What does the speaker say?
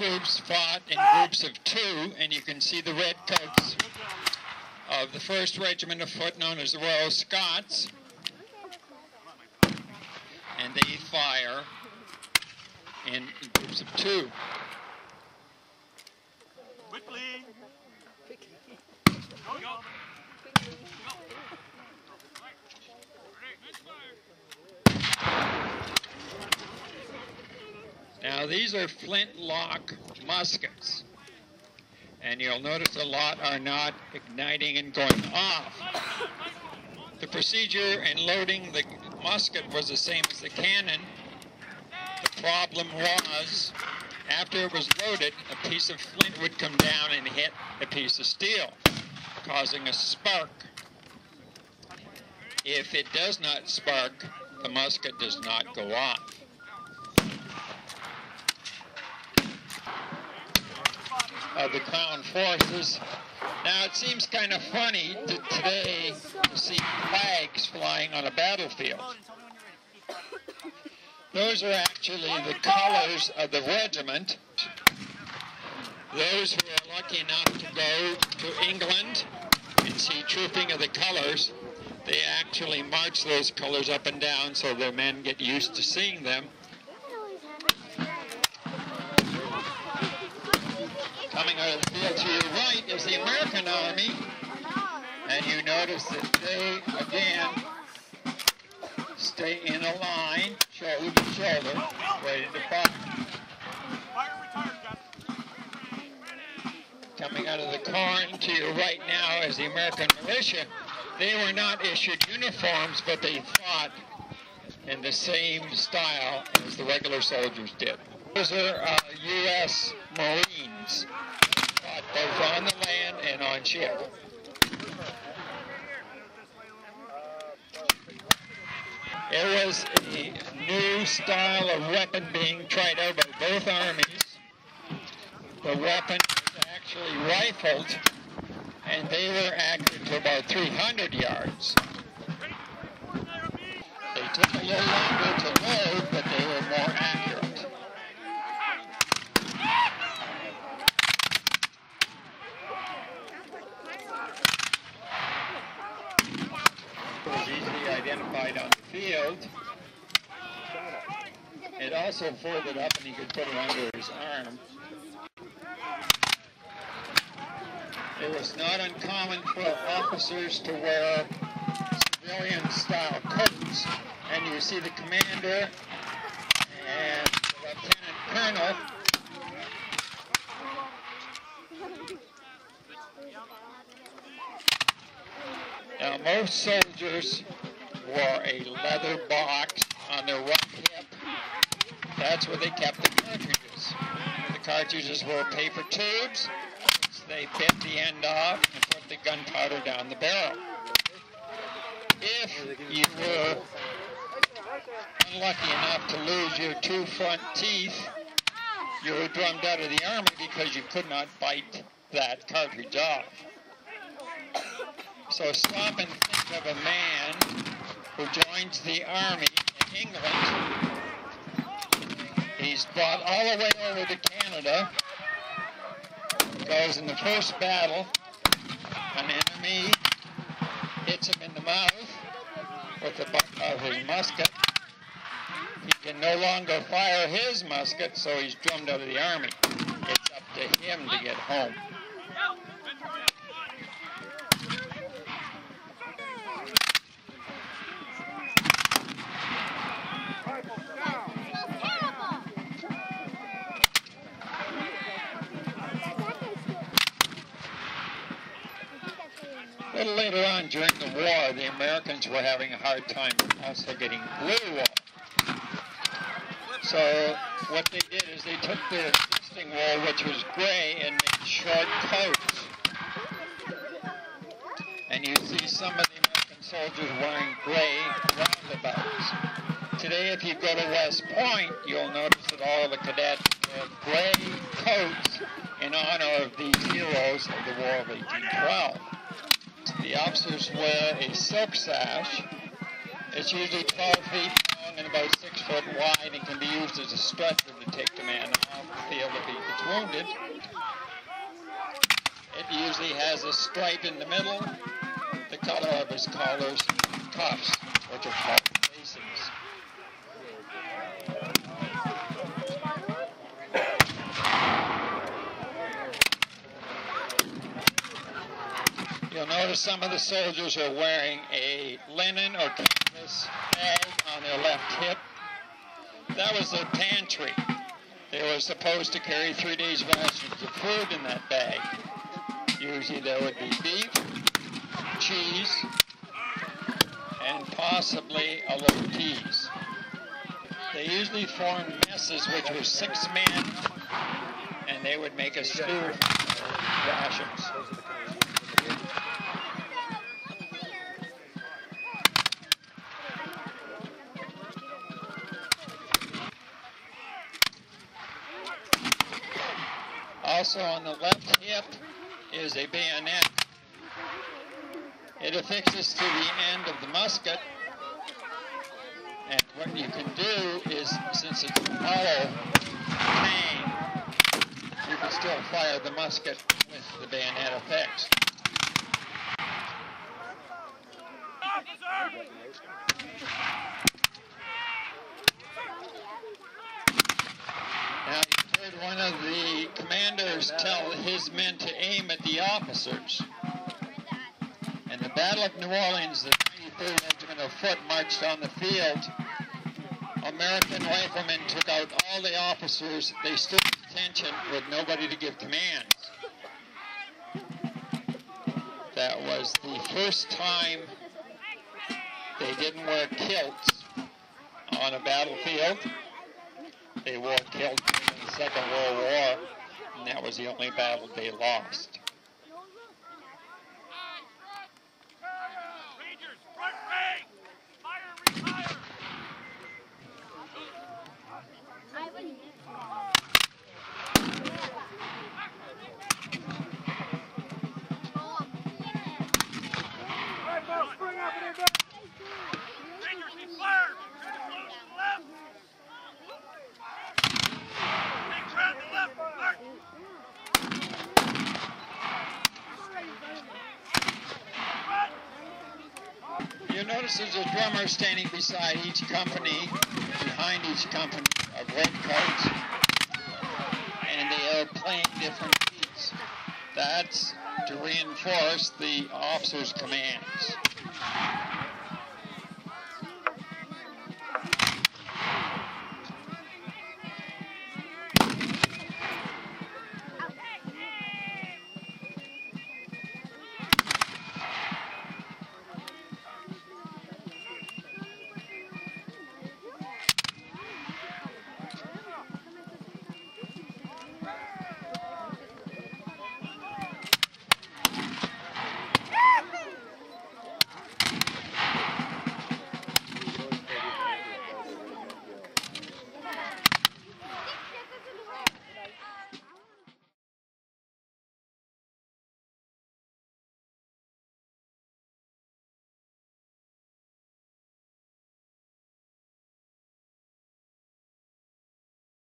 troops fought in groups of 2, and you can see the red coats of the 1st Regiment of Foot, known as the Royal Scots, and they fire in groups of 2. Quickly. Go. Now these are flintlock muskets, and you'll notice a lot are not igniting and going off. The procedure in loading the musket was the same as the cannon. The problem was, after it was loaded, a piece of flint would come down and hit a piece of steel, causing a spark. If it does not spark, the musket does not go off. Of the Crown Forces. Now it seems kind of funny today to see flags flying on a battlefield. Those are actually the colors of the regiment. Those who are lucky enough to go to England and see trooping of the colors, they actually march those colors up and down so their men get used to seeing them. Coming out of the field to your right is the American Army, and you notice that they, again, stay in a line, shoulder to shoulder, ready to fire. Coming out of the corn to your right now is the American militia. They were not issued uniforms, but they fought in the same style as the regular soldiers did. Those are U.S. Marines, fought both on the land and on ship. It was a new style of weapon being tried out by both armies. The weapon was actually rifled, and they were accurate to about 300 yards. They took a little longer to load, but they were more accurate. It was easily identified on the field. It also folded up and he could put it under his arm. It was not uncommon for officers to wear civilian-style coats, and you see the commander and the lieutenant colonel. Now, most soldiers wore a leather box on their right hip. That's where they kept the cartridges. The cartridges were paper tubes. They bit the end off and put the gunpowder down the barrel. If you were unlucky enough to lose your 2 front teeth, you were drummed out of the army because you could not bite that cartridge off. So stop and think of a man who joins the army in England. He's brought all the way over to Canada, goes in the first battle, an enemy hits him in the mouth with the butt of his musket. He can no longer fire his musket, so he's drummed out of the army. It's up to him to get home. A little later on during the war, the Americans were having a hard time also getting blue wool. So what they did is they took their existing wool, which was gray, and made short coats. And you see some of the American soldiers wearing gray roundabouts. Today, if you go to West Point, you'll notice that all of the cadets wear gray coats in honor of these heroes of the War of 1812. The officers wear a silk sash. It's usually 12 feet long and about 6 foot wide and can be used as a strut for the take the man off the field if he gets wounded. It usually has a stripe in the middle, the color of his collar's cuffs, which are called facings. You'll notice some of the soldiers are wearing a linen or canvas bag on their left hip. That was their pantry. They were supposed to carry 3 days' rations of food in that bag. Usually there would be beef, cheese, and possibly a little peas. They usually formed messes which were 6 men, and they would make a stew of rations. Also on the left hip is a bayonet. It affixes to the end of the musket, and what you can do is, since it's a hollow hang, you can still fire the musket with the bayonet affixed. Now, you heard one of the commanders tell his men to aim at the officers. In the Battle of New Orleans, the 93rd Regiment of Foot marched on the field. American riflemen took out all the officers. They stood at attention with nobody to give commands. That was the first time they didn't wear kilts on a battlefield. They wore kilts in the Second World War, and that was the only battle they lost. You notice there's a drummer standing beside each company, behind each company of redcoats, and they are playing different beats. That's to reinforce the officers' commands.